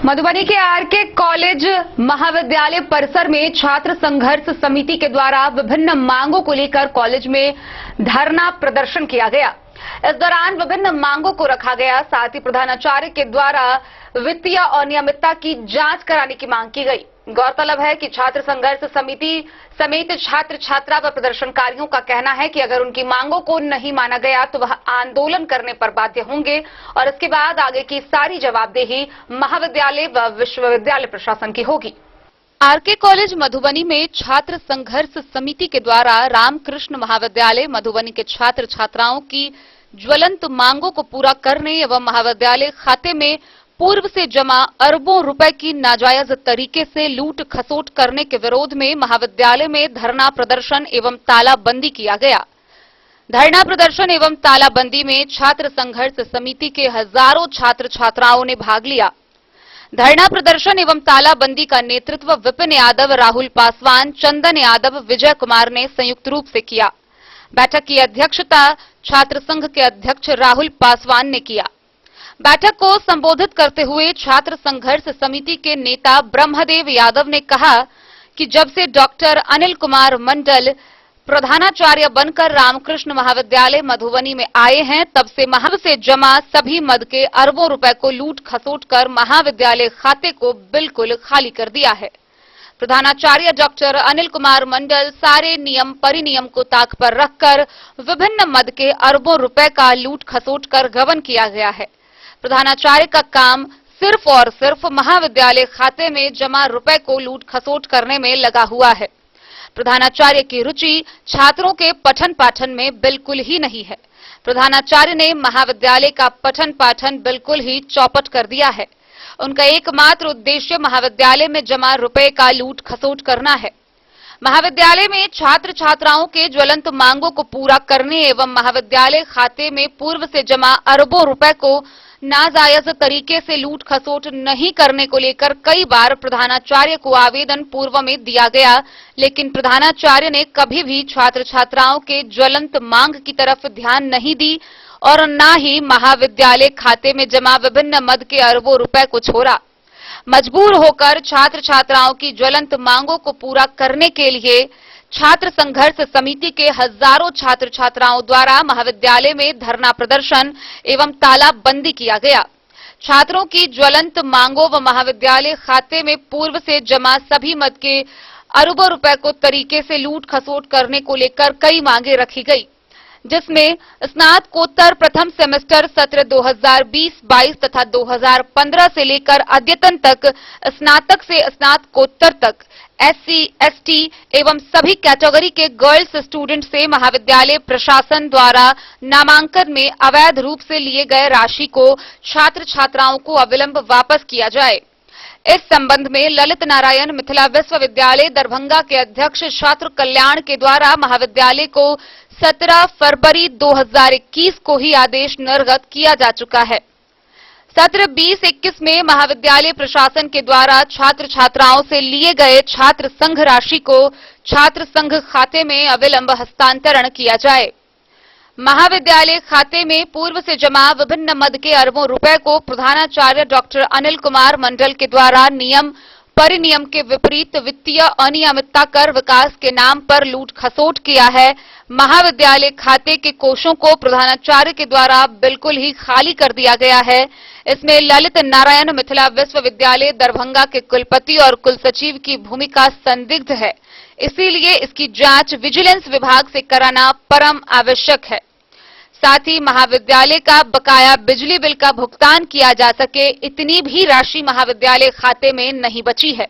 मधुबनी के R K college महाविद्यालय परिसर में छात्र संघर्ष समिति के द्वारा विभिन्न मांगों को लेकर कॉलेज में धरना प्रदर्शन किया गया। इस दौरान विभिन्न मांगों को रखा गया। साथ ही प्रधानाचार्य के द्वारा वित्तीय अनियमितता की जांच कराने की मांग की गई। गौरतलब है कि छात्र संघर्ष समिति समेत छात्र छात्रा व प्रदर्शनकारियों का कहना है कि अगर उनकी मांगों को नहीं माना गया तो वह आंदोलन करने पर बाध्य होंगे और इसके बाद आगे की सारी जवाबदेही महाविद्यालय व विश्वविद्यालय प्रशासन की होगी। आरके कॉलेज मधुबनी में छात्र संघर्ष समिति के द्वारा रामकृष्ण महाविद्यालय मधुबनी के छात्र छात्राओं की ज्वलंत मांगों को पूरा करने एवं महाविद्यालय खाते में पूर्व से जमा अरबों रुपए की नाजायज तरीके से लूट खसोट करने के विरोध में महाविद्यालय में धरना प्रदर्शन एवं तालाबंदी किया गया। धरना प्रदर्शन एवं तालाबंदी में छात्र संघर्ष समिति के हजारों छात्र छात्राओं ने भाग लिया। धरना प्रदर्शन एवं तालाबंदी का नेतृत्व विपिन यादव, राहुल पासवान, चंदन यादव, विजय कुमार ने संयुक्त रूप से किया। बैठक की अध्यक्षता छात्र संघ के अध्यक्ष राहुल पासवान ने किया। बैठक को संबोधित करते हुए छात्र संघर्ष समिति के नेता ब्रह्मदेव यादव ने कहा कि जब से डॉक्टर अनिल कुमार मंडल प्रधानाचार्य बनकर रामकृष्ण महाविद्यालय मधुबनी में आए हैं, तब से महाविद्यालय से जमा सभी मद के अरबों रुपए को लूट खसोट कर महाविद्यालय खाते को बिल्कुल खाली कर दिया है। प्रधानाचार्य डॉक्टर अनिल कुमार मंडल सारे नियम परिनियम को ताक पर रखकर विभिन्न मद के अरबों रुपए का लूट खसोट कर गबन किया गया है। प्रधानाचार्य का काम सिर्फ और सिर्फ महाविद्यालय खाते में जमा रुपए को लूट खसोट करने में लगा हुआ है। प्रधानाचार्य की रुचि छात्रों के पठन पाठन में बिल्कुल ही नहीं है। प्रधानाचार्य ने महाविद्यालय का पठन पाठन बिल्कुल ही चौपट कर दिया है। उनका एकमात्र उद्देश्य महाविद्यालय में जमा रुपए का लूट खसोट करना है। महाविद्यालय में छात्र छात्राओं के ज्वलंत मांगों को पूरा करने एवं महाविद्यालय खाते में पूर्व से जमा अरबों रुपए को नाजायज तरीके से लूट खसोट नहीं करने को लेकर कई बार प्रधानाचार्य को आवेदन पूर्व में दिया गया, लेकिन प्रधानाचार्य ने कभी भी छात्र छात्राओं के ज्वलंत मांग की तरफ ध्यान नहीं दी और न ही महाविद्यालय खाते में जमा विभिन्न मद के अरबों रुपए को छोड़ा। मजबूर होकर छात्र छात्राओं की ज्वलंत मांगों को पूरा करने के लिए छात्र संघर्ष समिति के हजारों छात्र छात्राओं द्वारा महाविद्यालय में धरना प्रदर्शन एवं तालाबंदी किया गया। छात्रों की ज्वलंत मांगों व महाविद्यालय खाते में पूर्व से जमा सभी मद के अरबों रुपए को तरीके से लूट खसोट करने को लेकर कई मांगे रखी गई, जिसमें स्नातकोत्तर प्रथम सेमेस्टर सत्र 2020-22 तथा 2015 से लेकर अद्यतन तक स्नातक से स्नातकोत्तर तक SC, ST एवं सभी कैटेगरी के गर्ल्स स्टूडेंट से महाविद्यालय प्रशासन द्वारा नामांकन में अवैध रूप से लिए गए राशि को छात्र छात्राओं को अविलंब वापस किया जाए। इस संबंध में ललित नारायण मिथिला विश्वविद्यालय दरभंगा के अध्यक्ष छात्र कल्याण के द्वारा महाविद्यालय को 17 फरवरी 2021 को ही आदेश निर्गत किया जा चुका है। सत्र 20-21 में महाविद्यालय प्रशासन के द्वारा छात्र छात्राओं से लिए गए छात्र संघ राशि को छात्र संघ खाते में अविलंब हस्तांतरण किया जाए। महाविद्यालय खाते में पूर्व से जमा विभिन्न मद के अरबों रुपए को प्रधानाचार्य डॉक्टर अनिल कुमार मंडल के द्वारा नियम परिनियम के विपरीत वित्तीय अनियमितता कर विकास के नाम पर लूट खसोट किया है। महाविद्यालय खाते के कोषों को प्रधानाचार्य के द्वारा बिल्कुल ही खाली कर दिया गया है। इसमें ललित नारायण मिथिला विश्वविद्यालय दरभंगा के कुलपति और कुलसचिव की भूमिका संदिग्ध है, इसीलिए इसकी जांच विजिलेंस विभाग से कराना परम आवश्यक है। साथ ही महाविद्यालय का बकाया बिजली बिल का भुगतान किया जा सके, इतनी भी राशि महाविद्यालय खाते में नहीं बची है।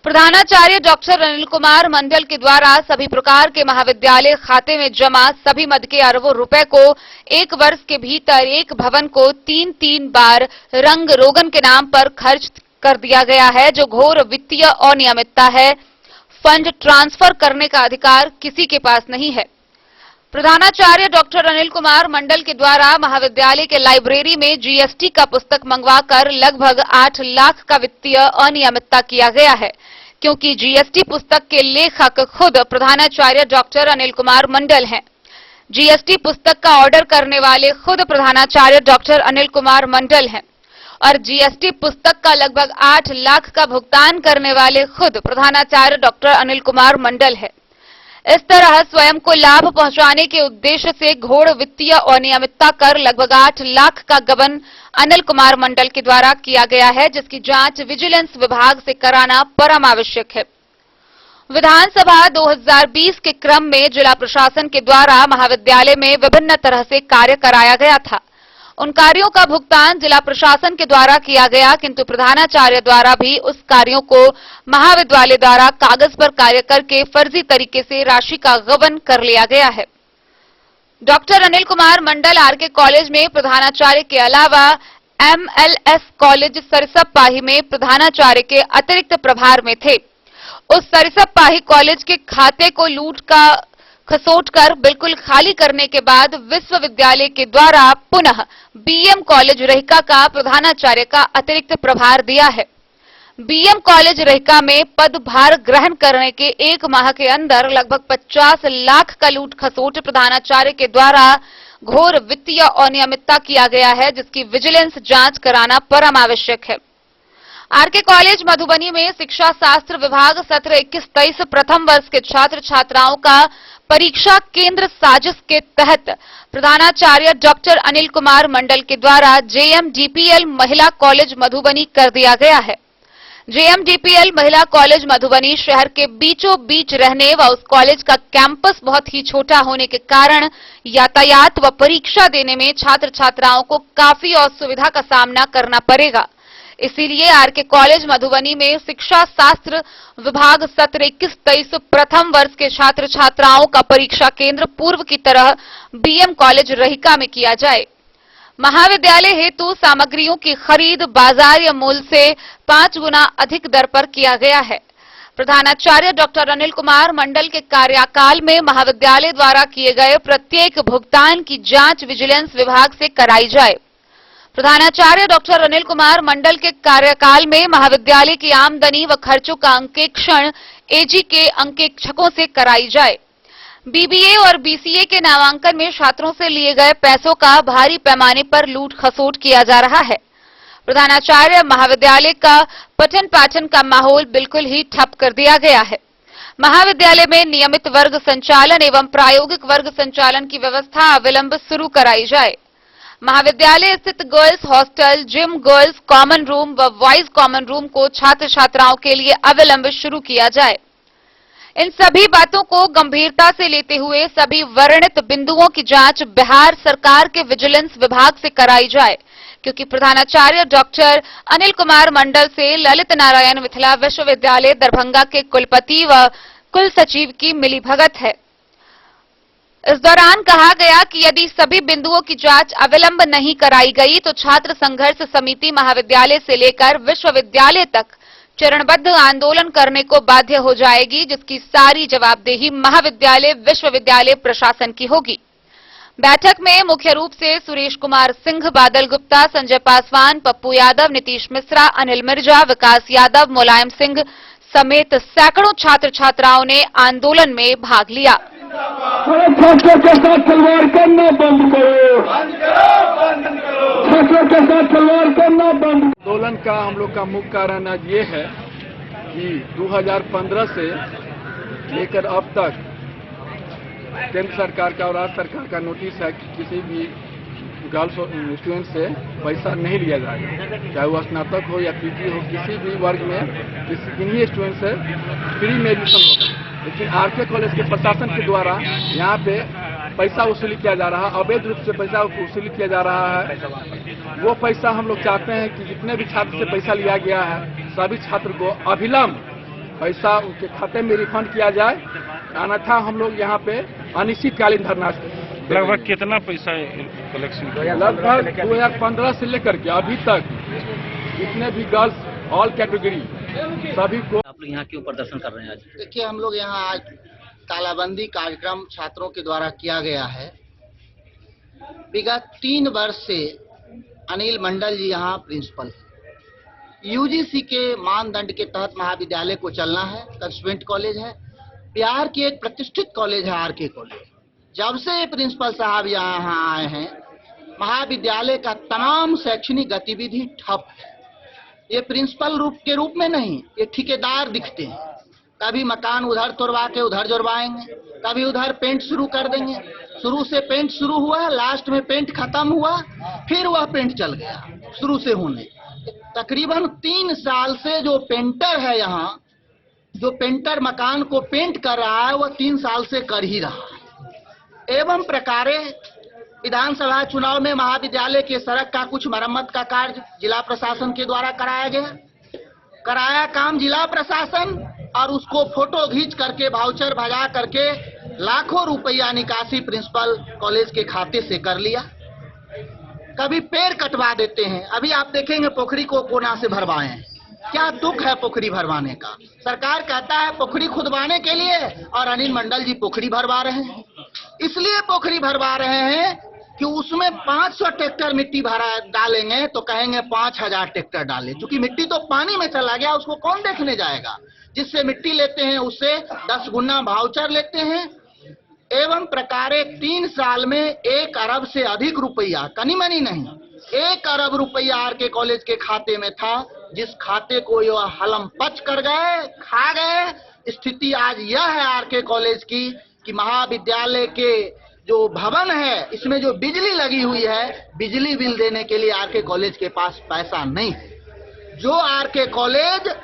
प्रधानाचार्य डॉक्टर अनिल कुमार मंडल के द्वारा सभी प्रकार के महाविद्यालय खाते में जमा सभी मद के अरबों रुपए को एक वर्ष के भीतर एक भवन को 3-3 बार रंग रोगन के नाम पर खर्च कर दिया गया है, जो घोर वित्तीय अनियमितता है। फंड ट्रांसफर करने का अधिकार किसी के पास नहीं है। प्रधानाचार्य डॉक्टर अनिल कुमार मंडल के द्वारा महाविद्यालय के लाइब्रेरी में GST का पुस्तक मंगवाकर लगभग 8 लाख का वित्तीय अनियमितता किया गया है, क्योंकि GST पुस्तक के लेखक खुद प्रधानाचार्य डॉक्टर अनिल कुमार मंडल हैं। GST पुस्तक का ऑर्डर करने वाले खुद प्रधानाचार्य डॉक्टर अनिल कुमार मंडल हैं। और जीएसटी पुस्तक का लगभग 8 लाख का भुगतान करने वाले खुद प्रधानाचार्य डॉक्टर अनिल कुमार मंडल है। इस तरह स्वयं को लाभ पहुंचाने के उद्देश्य से घोर वित्तीय अनियमितता कर लगभग 8 लाख का गबन अनिल कुमार मंडल के द्वारा किया गया है, जिसकी जांच विजिलेंस विभाग से कराना परम आवश्यक है। विधानसभा 2020 के क्रम में जिला प्रशासन के द्वारा महाविद्यालय में विभिन्न तरह से कार्य कराया गया था। उन कार्यों का भुगतान जिला प्रशासन के द्वारा किया गया, किंतु प्रधानाचार्य द्वारा भी उस कार्यों को महाविद्यालय द्वारा कागज पर कार्य करके फर्जी तरीके से राशि का गबन कर लिया गया है। Doctor Anil Kumar Mandal R K college में प्रधानाचार्य के अलावा MLS कॉलेज सरसप्पाही में प्रधानाचार्य के अतिरिक्त प्रभार में थे। उस सरसप्पाही कॉलेज के खाते को लूट का खसोट कर बिल्कुल खाली करने के बाद विश्वविद्यालय के द्वारा पुनः BM कॉलेज रहिका का प्रधानाचार्य का अतिरिक्त प्रभार दिया है। BM कॉलेज रहिका में पदभार ग्रहण करने के 1 माह के अंदर लगभग 50 लाख का लूट खसोट प्रधानाचार्य के द्वारा घोर वित्तीय अनियमितता किया गया है, जिसकी विजिलेंस जांच कराना परम आवश्यक है। आरके कॉलेज मधुबनी में शिक्षा शास्त्र विभाग सत्र 21-23 प्रथम वर्ष के छात्र छात्राओं का परीक्षा केंद्र साजिश के तहत प्रधानाचार्य डॉक्टर अनिल कुमार मंडल के द्वारा JMDPL महिला कॉलेज मधुबनी कर दिया गया है। JMDPL महिला कॉलेज मधुबनी शहर के बीचों बीच रहने व उस कॉलेज का कैंपस बहुत ही छोटा होने के कारण यातायात व परीक्षा देने में छात्र छात्राओं को काफी असुविधा का सामना करना पड़ेगा। इसीलिए आरके कॉलेज मधुबनी में शिक्षा शास्त्र विभाग सत्र 21-23 प्रथम वर्ष के छात्र छात्राओं का परीक्षा केंद्र पूर्व की तरह BM कॉलेज रहिका में किया जाए। महाविद्यालय हेतु सामग्रियों की खरीद बाजार या मूल्य से 5 गुना अधिक दर पर किया गया है। प्रधानाचार्य डॉक्टर अनिल कुमार मंडल के कार्यकाल में महाविद्यालय द्वारा किए गए प्रत्येक भुगतान की जांच विजिलेंस विभाग से कराई जाए। प्रधानाचार्य डॉक्टर अनिल कुमार मंडल के कार्यकाल में महाविद्यालय की आमदनी व खर्चों का अंकेक्षण AG के अंकेक्षकों से कराई जाए। BBA और BCA के नामांकन में छात्रों से लिए गए पैसों का भारी पैमाने पर लूट खसोट किया जा रहा है। प्रधानाचार्य महाविद्यालय का पठन पाठन का माहौल बिल्कुल ही ठप कर दिया गया है। महाविद्यालय में नियमित वर्ग संचालन एवं प्रायोगिक वर्ग संचालन की व्यवस्था अविलंब शुरू कराई जाए। महाविद्यालय स्थित girls hostel, gym, girls common room व बॉयज कॉमन रूम को छात्र छात्राओं के लिए अविलंब शुरू किया जाए। इन सभी बातों को गंभीरता से लेते हुए सभी वर्णित बिंदुओं की जांच बिहार सरकार के विजिलेंस विभाग से कराई जाए, क्योंकि प्रधानाचार्य डॉक्टर अनिल कुमार मंडल से ललित नारायण मिथिला विश्वविद्यालय दरभंगा के कुलपति व कुल सचिव की मिलीभगत है। इस दौरान कहा गया कि यदि सभी बिंदुओं की जांच अविलंब नहीं कराई गई तो छात्र संघर्ष समिति महाविद्यालय से लेकर विश्वविद्यालय तक चरणबद्ध आंदोलन करने को बाध्य हो जाएगी, जिसकी सारी जवाबदेही महाविद्यालय विश्वविद्यालय प्रशासन की होगी। बैठक में मुख्य रूप से सुरेश कुमार सिंह, बादल गुप्ता, संजय पासवान, पप्पू यादव, नीतीश मिश्रा, अनिल मिर्जा, विकास यादव, मुलायम सिंह समेत सैकड़ों छात्र छात्राओं ने आंदोलन में भाग लिया। छात्रों के साथ खिलवाड़ करना बंद करो, छात्रों के साथ खिलवाड़ करना बंद। आंदोलन का हम लोग का मुख्य कारण आज ये है कि 2015 से लेकर अब तक केंद्र सरकार का और राज्य सरकार का नोटिस है कि किसी भी गर्ल्स स्टूडेंट से पैसा नहीं लिया जाएगा, चाहे वो स्नातक हो या PG हो, किसी भी वर्ग में किन्हीं स्टूडेंट से फ्री में एडमिशन होगा। लेकिन आरके कॉलेज के प्रशासन के द्वारा यहाँ पे पैसा वसूली किया जा रहा है, अवैध रूप से पैसा वसूली किया जा रहा है। वो पैसा हम लोग चाहते हैं कि जितने भी छात्र से पैसा लिया गया है सभी छात्र को अविलंब पैसा उनके खाते में रिफंड किया जाए, अन्यथा हम लोग यहाँ पे अनिश्चितकालीन धरना। लगभग कितना पैसा कलेक्शन? लगभग 2015 से लेकर के अभी तक जितने भी गर्ल्स ऑल कैटेगरी सभी को। आप लोग यहाँ क्यों प्रदर्शन कर रहे हैं आज? देखिए, हम लोग यहाँ आज तालाबंदी कार्यक्रम छात्रों के द्वारा किया गया है। विगत 3 वर्ष से अनिल मंडल जी यहाँ प्रिंसिपल है। UGC के मानदंड के तहत महाविद्यालय को चलना है, कंस्टिट्यूएंट कॉलेज है, बिहार की एक प्रतिष्ठित कॉलेज है आरके कॉलेज। जब से प्रिंसिपल साहब यहाँ आए हैं महाविद्यालय का तमाम शैक्षणिक गतिविधि ठप है। ये प्रिंसिपल के रूप में नहीं, ये ठेकेदार दिखते हैं। कभी मकान उधर तोड़वा के उधर जुड़वाएंगे, कभी उधर पेंट शुरू कर देंगे। शुरू से पेंट शुरू हुआ, लास्ट में पेंट खत्म हुआ, फिर वह पेंट चल गया शुरू से होने। तकरीबन 3 साल से जो पेंटर है यहाँ, जो पेंटर मकान को पेंट कर रहा है, वह 3 साल से कर ही रहा है। एवं प्रकारे विधानसभा चुनाव में महाविद्यालय के सड़क का कुछ मरम्मत का कार्य जिला प्रशासन के द्वारा कराया गया। कराया काम जिला प्रशासन और उसको फोटो खींच करके वाउचर भजा करके लाखों रुपया निकासी प्रिंसिपल कॉलेज के खाते से कर लिया। कभी पेड़ कटवा देते हैं। अभी आप देखेंगे पोखरी को कोना से भरवाए हैं। क्या दुख है पोखरी भरवाने का। सरकार कहता है पोखरी खुदवाने के लिए और अनिल मंडल जी पोखरी भरवा रहे हैं। इसलिए पोखरी भरवा रहे हैं कि उसमें 500 ट्रैक्टर मिट्टी भरा डालेंगे तो कहेंगे 5000 ट्रैक्टर डाले। क्योंकि मिट्टी तो पानी में चला गया, उसको कौन देखने जाएगा। जिससे मिट्टी लेते हैं उससे 10 गुना वाउचर लेते हैं। एवं प्रकारे 3 साल में 1 अरब से अधिक रुपया, कनी मनी नहीं, 1 अरब रुपया आरके कॉलेज के खाते में था, जिस खाते को यह हलम पच कर गए, खा गए। स्थिति आज यह है आरके कॉलेज की कि महाविद्यालय के जो भवन है, इसमें जो बिजली लगी हुई है, बिजली बिल देने के लिए आरके कॉलेज के पास पैसा नहीं है। जो आरके कॉलेज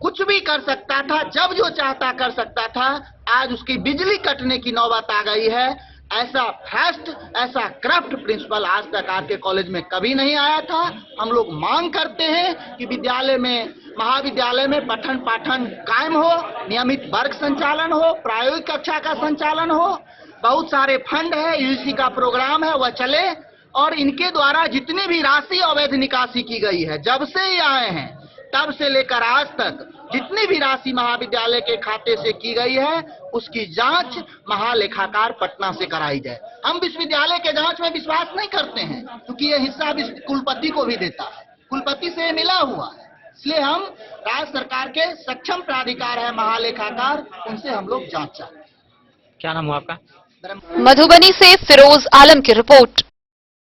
कुछ भी कर सकता था, जब जो चाहता कर सकता था, आज उसकी बिजली कटने की नौबत आ गई है। ऐसा फैस्ट, ऐसा करप्ट प्रिंसिपल आज तक आरके कॉलेज में कभी नहीं आया था। हम लोग मांग करते हैं कि विद्यालय में, महाविद्यालय में पठन पाठन कायम हो, नियमित वर्ग संचालन हो, प्रायोगिक कक्षा का संचालन हो। बहुत सारे फंड है, यूजीसी का प्रोग्राम है, वह चले। और इनके द्वारा जितनी भी राशि अवैध निकासी की गई है, जब से ही आए हैं तब से लेकर आज तक जितनी भी राशि महाविद्यालय के खाते से की गई है, उसकी जांच महालेखाकार पटना से कराई जाए। हम विश्वविद्यालय के जांच में विश्वास नहीं करते हैं, क्योंकि यह हिस्सा कुलपति को भी देता है, कुलपति से मिला हुआ है। इसलिए हम राज्य सरकार के सक्षम प्राधिकार है महालेखाकार, उनसे हम लोग जांच चाहते हैं। क्या नाम हुआ आपका? मधुबनी से फिरोज आलम की रिपोर्ट।